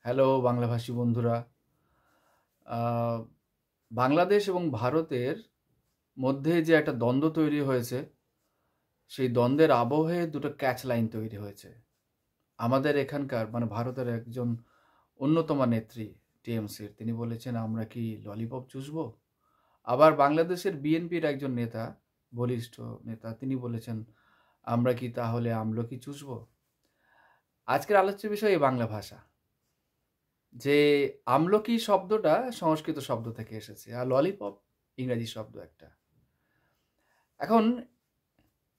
Hello বাংলাভাষী বন্ধুরা। আহ, বাংলাদেশ এবং ভারতের মধ্যে যে একটা দ্বন্দ্ব তৈরি হয়েছে, সেই দ্বন্দ্বের আবহে দুটো ক্যাচ লাইন তৈরি হয়েছে। আমাদের এখানকার মানে ভারতের একজন অন্যতম নেত্রী টিএমসির, তিনি বলেছেন আমরা কি ললিপপ চুষবো। আবার বাংলাদেশের বিএনপির একজন নেতা, বলিষ্ঠ নেতা, তিনি বলেছেন আমরা কি তাহলে আমলকি চুষবো। আজকের আলোচ্য বিষয় এই বাংলা ভাষা। যে আমলকি শব্দটা সংস্কৃত শব্দ থেকে এসেছে আর ললিপপ ইংরেজি শব্দ একটা। এখন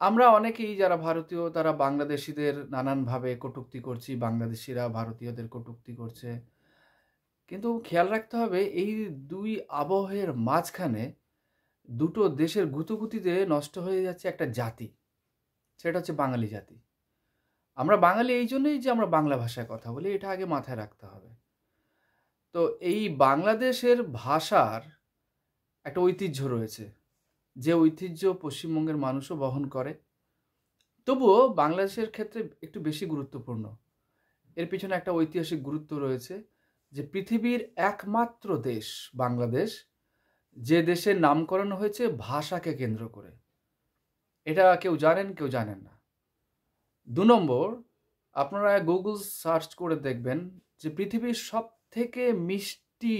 আমরা অনেকেই যারা ভারতীয় তারা বাংলাদেশিদের নানানভাবে কটূক্তি করছি, বাংলাদেশিরা ভারতীয়দের কটূক্তি করছে। কিন্তু খেয়াল রাখতে হবে এই দুই আবহের মাঝখানে দুটো দেশের গুতোগুতিতে নষ্ট হয়ে যাচ্ছে একটা জাতি, সেটা হচ্ছে বাঙালি জাতি। আমরা বাঙালি এই জন্যই যে আমরা বাংলা ভাষায় কথা বলি, এটা আগে মাথায় রাখতে হবে। তো এই বাংলাদেশের ভাষার একটা ঐতিহ্য রয়েছে, যে ঐতিহ্য পশ্চিমবঙ্গের মানুষও বহন করে। তবুও বাংলাদেশের ক্ষেত্রে একটু বেশি গুরুত্বপূর্ণ। এর পিছনে একটা ঐতিহাসিক গুরুত্ব রয়েছে যে পৃথিবীর একমাত্র দেশ বাংলাদেশ, যে দেশের নামকরণ হয়েছে ভাষাকে কেন্দ্র করে। এটা কেউ জানেন, কেউ জানেন না। ২ নম্বর, আপনারা গুগল সার্চ করে দেখবেন যে পৃথিবীর সব থেকে মিষ্টি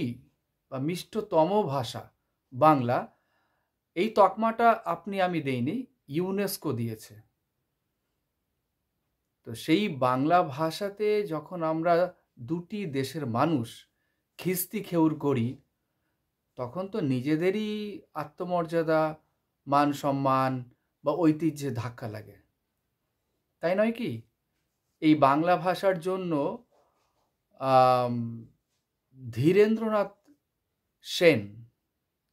বা মিষ্টতম ভাষা বাংলা। এই তকমাটা আপনি আমি দেইনি, ইউনেস্কো দিয়েছে। তো সেই বাংলা ভাষাতে যখন আমরা দুটি দেশের মানুষ খিস্তি খেউর করি, তখন তো নিজেদেরই আত্মমর্যাদা, মান সম্মান বা ঐতিহ্যে ধাক্কা লাগে, তাই নয় কি? এই বাংলা ভাষার জন্য আম, ধীরেন্দ্রনাথ সেন,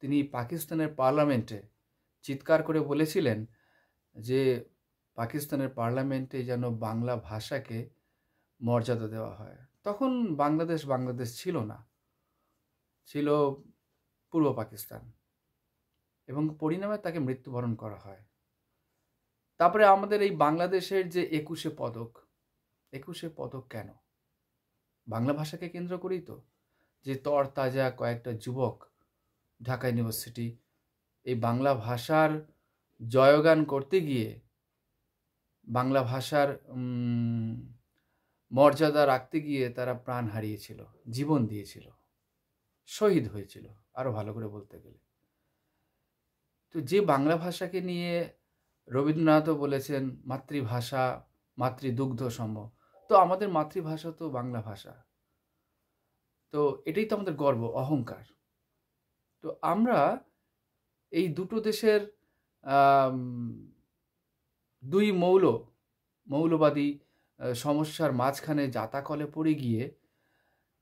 তিনি পাকিস্তানের পার্লামেন্টে চিৎকার করে বলেছিলেন যে পাকিস্তানের পার্লামেন্টে যেন বাংলা ভাষাকে মর্যাদা দেওয়া হয়। তখন বাংলাদেশ বাংলাদেশ ছিল না, ছিল পূর্ব পাকিস্তান, এবং পরিণামে তাকে মৃত্যুবরণ করা হয়। তারপরে আমাদের এই বাংলাদেশের যে ২১শে পদক, ২১শে পদক কেন? বাংলা ভাষাকে কেন্দ্র করেই তো, যে তরতাজা কয়েকটা যুবক ঢাকা ইউনিভার্সিটি এই বাংলা ভাষার জয়গান করতে গিয়ে বাংলা ভাষার মর্যাদা রাখতে গিয়ে তারা প্রাণ হারিয়েছিল, জীবন দিয়েছিল, শহীদ হয়েছিল, আরো ভালো করে বলতে গেলে। তো যে বাংলা ভাষাকে নিয়ে রবীন্দ্রনাথও বলেছেন মাতৃভাষা মাতৃদুগ্ধ সম, তো আমাদের মাতৃভাষা তো বাংলা ভাষা। তো এটাই তো আমাদের গর্ব, অহংকার। তো আমরা এই দুটো দেশের আম, দুই মৌলবাদী সমস্যার মাঝখানে জাতাকলে পড়ে গিয়ে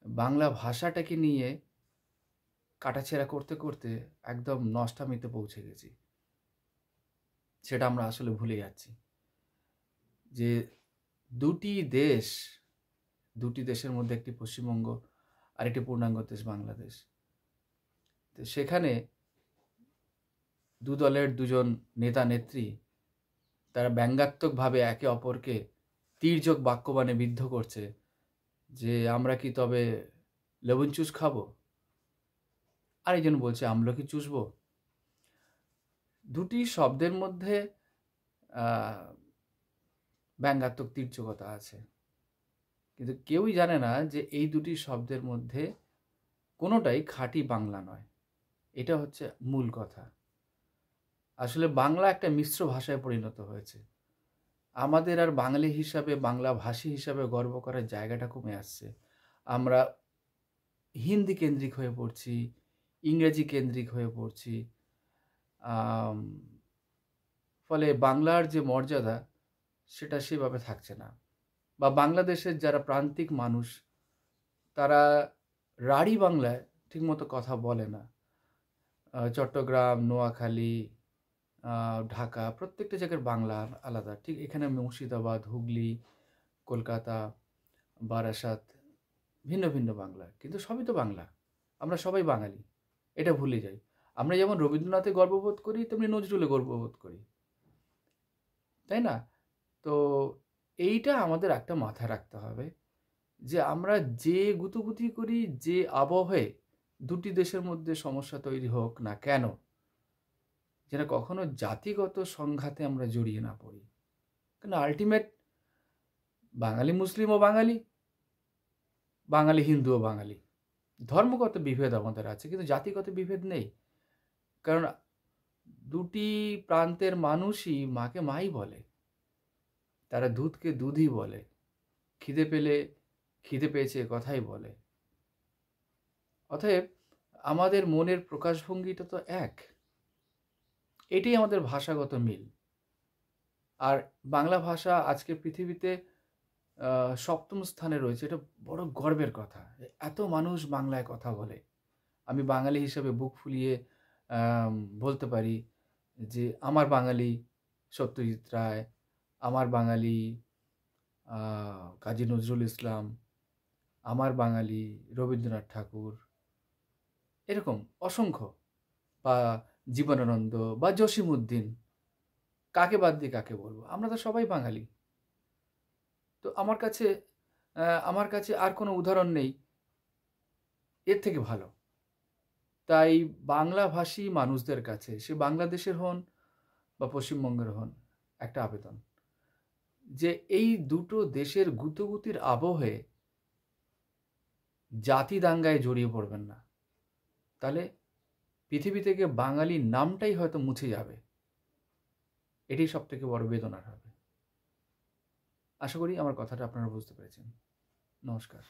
বাংলা ভাষাটাকে নিয়ে কাটাছেঁড়া করতে করতে একদম নষ্টামিতে পৌঁছে গেছি। সেটা আমরা আসলে ভুলে যাচ্ছি যে দুটি দেশ, দুটি দেশের মধ্যে একটি পশ্চিমবঙ্গ আর একটি পূর্ণাঙ্গ দেশ বাংলাদেশ। তো সেখানে দু দলের দুজন নেতা নেত্রী তারা ব্যঙ্গাত্মকভাবে একে অপরকে তীর্যক বাক্যবাণে বিদ্ধ করছে যে আমরা কি তবে লেবুন চুষ খাবো, আরেকজন বলছে আমলকি চুষবো। দুটি শব্দের মধ্যে আহ, ব্যঙ্গাত্মক তীর্যকতা আছে, কিন্তু কেউই জানে না যে এই দুটি শব্দের মধ্যে কোনোটাই খাঁটি বাংলা নয়। এটা হচ্ছে মূল কথা। আসলে বাংলা একটা মিশ্র ভাষায় পরিণত হয়েছে। আমাদের আর বাঙালি হিসাবে, বাংলা ভাষী হিসাবে গর্ব করার জায়গাটা কমে আসছে। আমরা হিন্দি কেন্দ্রিক হয়ে পড়ছি, ইংরেজি কেন্দ্রিক হয়ে পড়ছি। আম, ফলে বাংলার যে মর্যাদা সেটা সেভাবে থাকছে না। বা বাংলাদেশের যারা প্রান্তিক মানুষ তারা রাঢ়ী বাংলায় ঠিকমতো কথা বলে না। চট্টগ্রাম, নোয়াখালী, ঢাকা, প্রত্যেকটা জায়গার বাংলা আলাদা। ঠিক এখানে মুর্শিদাবাদ, হুগলি, কলকাতা, বারাসাত, ভিন্ন ভিন্ন বাংলা, কিন্তু সবই তো বাংলা। আমরা সবাই বাঙালি, এটা ভুলে যাই। আমরা যেমন রবীন্দ্রনাথে গর্ববোধ করি, তেমনি নজরুলে গর্ববোধ করি, তাই না? তো এইটা আমাদের একটা মাথায় রাখতে হবে যে আমরা যে গুতুগুতি করি, যে আবহে দুটি দেশের মধ্যে সমস্যা তৈরি হোক না কেন, যেন কখনো জাতিগত সংঘাতে আমরা জড়িয়ে না পড়ি। কারণ আল্টিমেট বাঙালি মুসলিমও বাঙালি, বাঙালি হিন্দুও বাঙালি। ধর্মগত বিভেদ আমাদের আছে, কিন্তু জাতিগত বিভেদ নেই। কারণ দুটি প্রান্তের মানুষই মাকে মাই বলে, তারা দুধকে দুধই বলে, খিদে পেলে খিদে পেয়েছে কথাই বলে। অতএব আমাদের মনের প্রকাশভঙ্গিটা তো এক, এটাই আমাদের ভাষাগত মিল। আর বাংলা ভাষা আজকের পৃথিবীতে ৭ম স্থানে রয়েছে, এটা বড় গর্বের কথা। এত মানুষ বাংলায় কথা বলে। আমি বাঙালি হিসেবে বুক ফুলিয়ে বলতে পারি যে আমার বাঙালি সত্যজিৎ রায়, আমার বাঙালি কাজী নজরুল ইসলাম, আমার বাঙালি রবীন্দ্রনাথ ঠাকুর, এরকম অসংখ্য, বা জীবনানন্দ বা জসিমউদ্দিন। কাকে বাদ দিয়ে কাকে বলবো? আমরা তো সবাই বাঙালি। তো আমার কাছে আর কোনো উদাহরণ নেই এর থেকে ভালো। তাই বাংলাভাষী মানুষদের কাছে, সে বাংলাদেশের হন বা পশ্চিমবঙ্গের হন, একটা আবেদন যে এই দুটো দেশের গুতোগুতির আবহে জাতি দাঙ্গায় জড়িয়ে পড়বেন না। তাহলে পৃথিবী থেকে বাঙালি নামটাই হয়তো মুছে যাবে। এটাই সবথেকে বড় বেদনার হবে। আশা করি আমার কথাটা আপনারা বুঝতে পেরেছেন। নমস্কার।